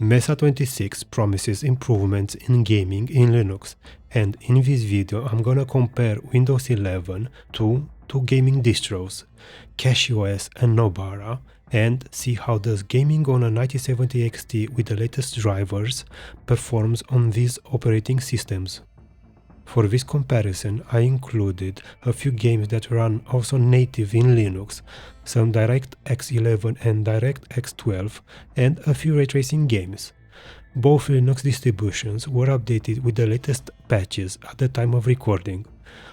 Mesa 26 promises improvements in gaming in Linux, and in this video I'm gonna compare Windows 11 to two gaming distros, CachyOS and Nobara, and see how does gaming on a 9070 XT with the latest drivers performs on these operating systems. For this comparison, I included a few games that run also native in Linux, some DirectX 11 and DirectX 12, and a few ray tracing games. Both Linux distributions were updated with the latest patches at the time of recording.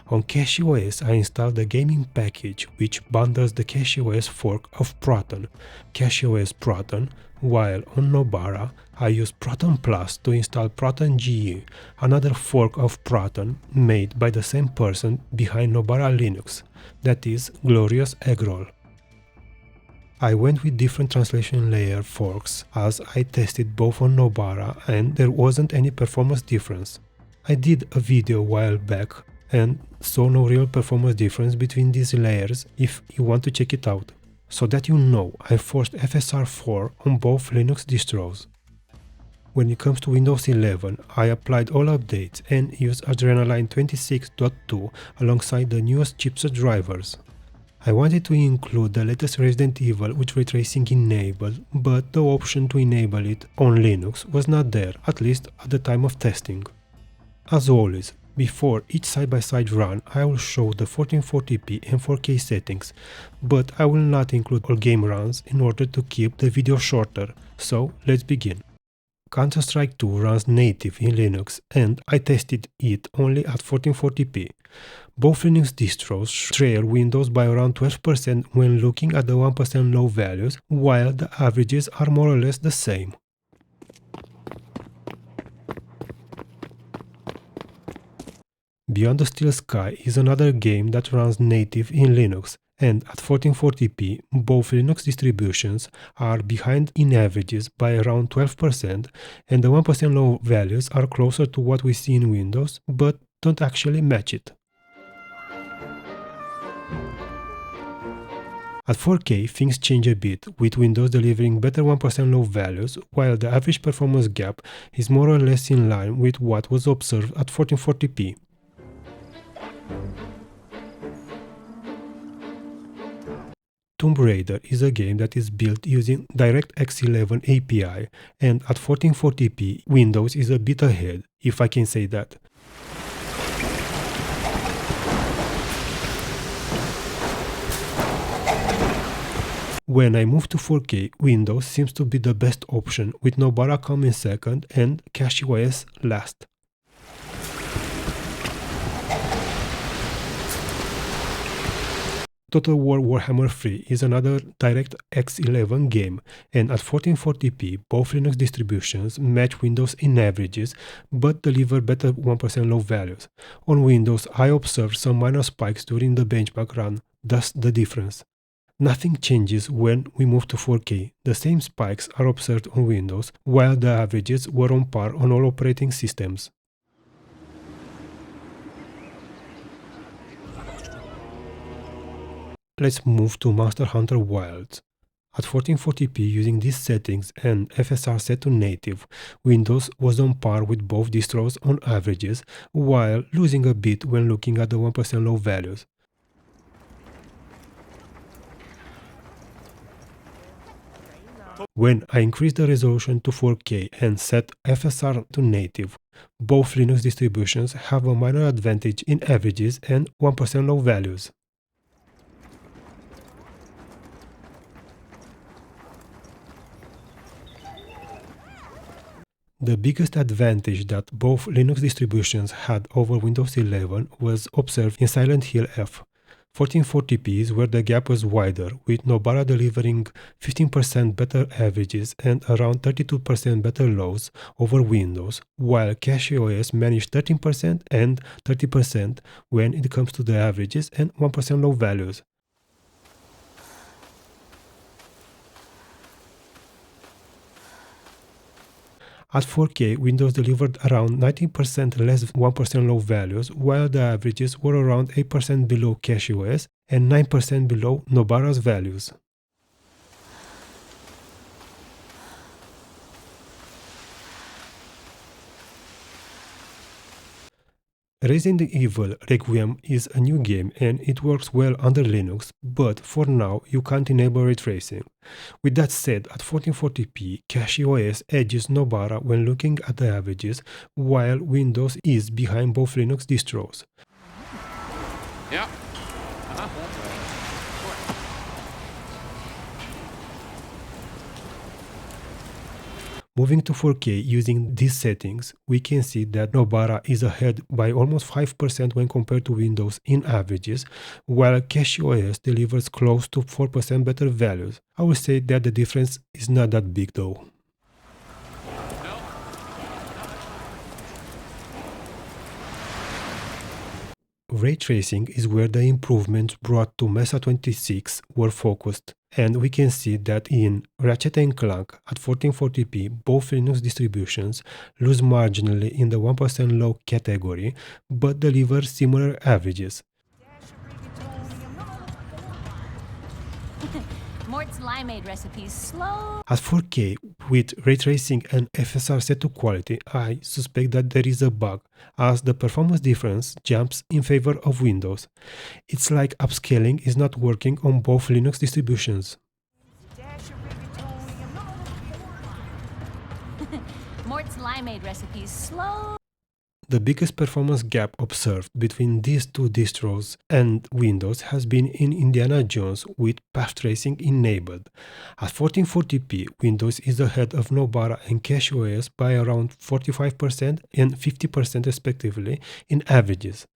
On CachyOS, I installed the gaming package which bundles the CachyOS fork of Proton, CachyOS Proton, while on Nobara, I used Proton Plus to install Proton GE, another fork of Proton made by the same person behind Nobara Linux, that is, Glorious Eggroll. I went with different translation layer forks as I tested both on Nobara and there wasn't any performance difference. I did a video a while back and saw no real performance difference between these layers if you want to check it out. So that you know, I forced FSR 4 on both Linux distros. When it comes to Windows 11, I applied all updates and used Adrenaline 26.2 alongside the newest chipset drivers. I wanted to include the latest Resident Evil with ray tracing enabled, but the option to enable it on Linux was not there, at least at the time of testing. As always, before each side-by-side run, I will show the 1440p and 4K settings, but I will not include all game runs in order to keep the video shorter, so let's begin. Counter-Strike 2 runs native in Linux and I tested it only at 1440p. Both Linux distros trail Windows by around 12% when looking at the 1% low values, while the averages are more or less the same. Beyond the Steel Sky is another game that runs native in Linux, and at 1440p, both Linux distributions are behind in averages by around 12%, and the 1% low values are closer to what we see in Windows, but don't actually match it. At 4K, things change a bit, with Windows delivering better 1% low values, while the average performance gap is more or less in line with what was observed at 1440p. Tomb Raider is a game that is built using DirectX 11 API, and at 1440p, Windows is a bit ahead, if I can say that. When I move to 4K, Windows seems to be the best option, with Nobara coming second and CachyOS last. Total War Warhammer 3 is another DirectX 11 game, and at 1440p, both Linux distributions match Windows in averages, but deliver better 1% low values. On Windows, I observed some minor spikes during the benchmark run, thus the difference. Nothing changes when we move to 4K. The same spikes are observed on Windows, while the averages were on par on all operating systems. Let's move to Monster Hunter Wilds. At 1440p using these settings and FSR set to native, Windows was on par with both distros on averages, while losing a bit when looking at the 1% low values. When I increased the resolution to 4K and set FSR to native, both Linux distributions have a minor advantage in averages and 1% low values. The biggest advantage that both Linux distributions had over Windows 11 was observed in Silent Hill F. 1440p is where the gap was wider, with Nobara delivering 15% better averages and around 32% better lows over Windows, while CachyOS managed 13% and 30% when it comes to the averages and 1% low values. At 4K, Windows delivered around 19% less 1% low values, while the averages were around 8% below CachyOS and 9% below Nobara's values. Resident Evil Requiem is a new game and it works well under Linux, but for now you can't enable ray tracing. With that said, at 1440p, CachyOS edges Nobara when looking at the averages, while Windows is behind both Linux distros. Yeah. Moving to 4K using these settings, we can see that Nobara is ahead by almost 5% when compared to Windows in averages, while CachyOS delivers close to 4% better values. I would say that the difference is not that big though. Ray tracing is where the improvements brought to Mesa 26 were focused, and we can see that in Ratchet & Clank at 1440p both Linux distributions lose marginally in the 1% low category, but deliver similar averages. Mort's limeade recipes slow. At 4K, with ray tracing and FSR set to quality, I suspect that there is a bug, as the performance difference jumps in favor of Windows. It's like upscaling is not working on both Linux distributions. Mort's limeade recipes slow. The biggest performance gap observed between these two distros and Windows has been in Indiana Jones with path tracing enabled. At 1440p, Windows is ahead of Nobara and CachyOS by around 45% and 50% respectively in averages.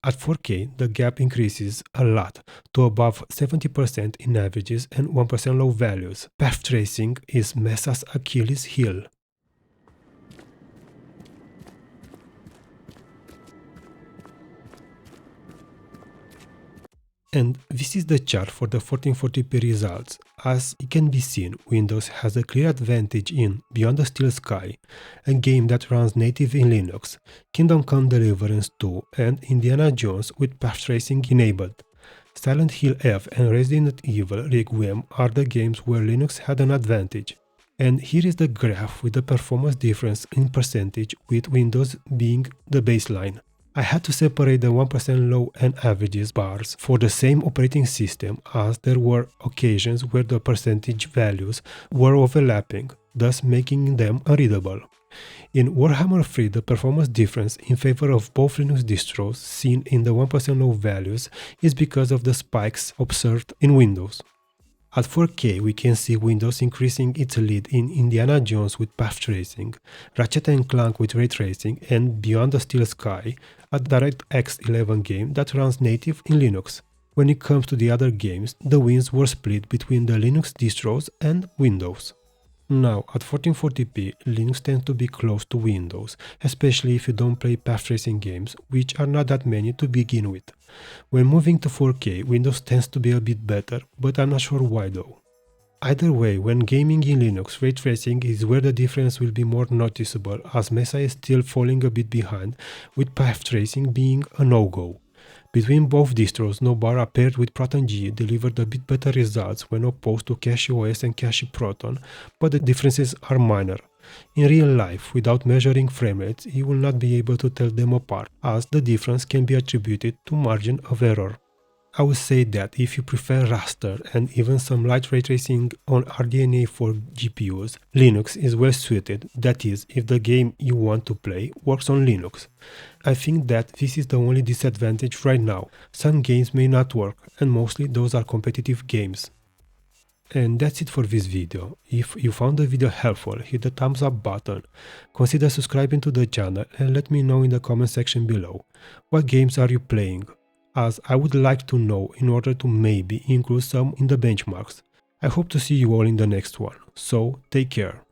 At 4K, the gap increases a lot, to above 70% in averages and 1% low values. Path tracing is Mesa's Achilles heel. And this is the chart for the 1440p results. As it can be seen, Windows has a clear advantage in Beyond the Steel Sky, a game that runs native in Linux, Kingdom Come Deliverance 2, and Indiana Jones with path tracing enabled. Silent Hill F and Resident Evil Requiem are the games where Linux had an advantage. And here is the graph with the performance difference in percentage, with Windows being the baseline. I had to separate the 1% low and averages bars for the same operating system, as there were occasions where the percentage values were overlapping, thus making them unreadable. In Warhammer 3, the performance difference in favor of both Linux distros seen in the 1% low values is because of the spikes observed in Windows. At 4K, we can see Windows increasing its lead in Indiana Jones with path tracing, Ratchet & Clank with ray tracing, and Beyond the Steel Sky, a DirectX 11 game that runs native in Linux. When it comes to the other games, the wins were split between the Linux distros and Windows. Now, at 1440p, Linux tends to be close to Windows, especially if you don't play path tracing games, which are not that many to begin with. When moving to 4K, Windows tends to be a bit better, but I'm not sure why though. Either way, when gaming in Linux, ray tracing is where the difference will be more noticeable, as Mesa is still falling a bit behind, with path tracing being a no-go. Between both distros, Nobara paired with Proton G delivered a bit better results when opposed to CachyOS and CachyProton, but the differences are minor. In real life, without measuring framerates, you will not be able to tell them apart, as the difference can be attributed to margin of error. I would say that if you prefer raster and even some light ray tracing on RDNA for GPUs, Linux is well suited, that is, if the game you want to play works on Linux. I think that this is the only disadvantage right now. Some games may not work, and mostly those are competitive games. And that's it for this video. If you found the video helpful, hit the thumbs up button, consider subscribing to the channel, and let me know in the comment section below. What games are you playing? As I would like to know in order to maybe include some in the benchmarks. I hope to see you all in the next one, so take care.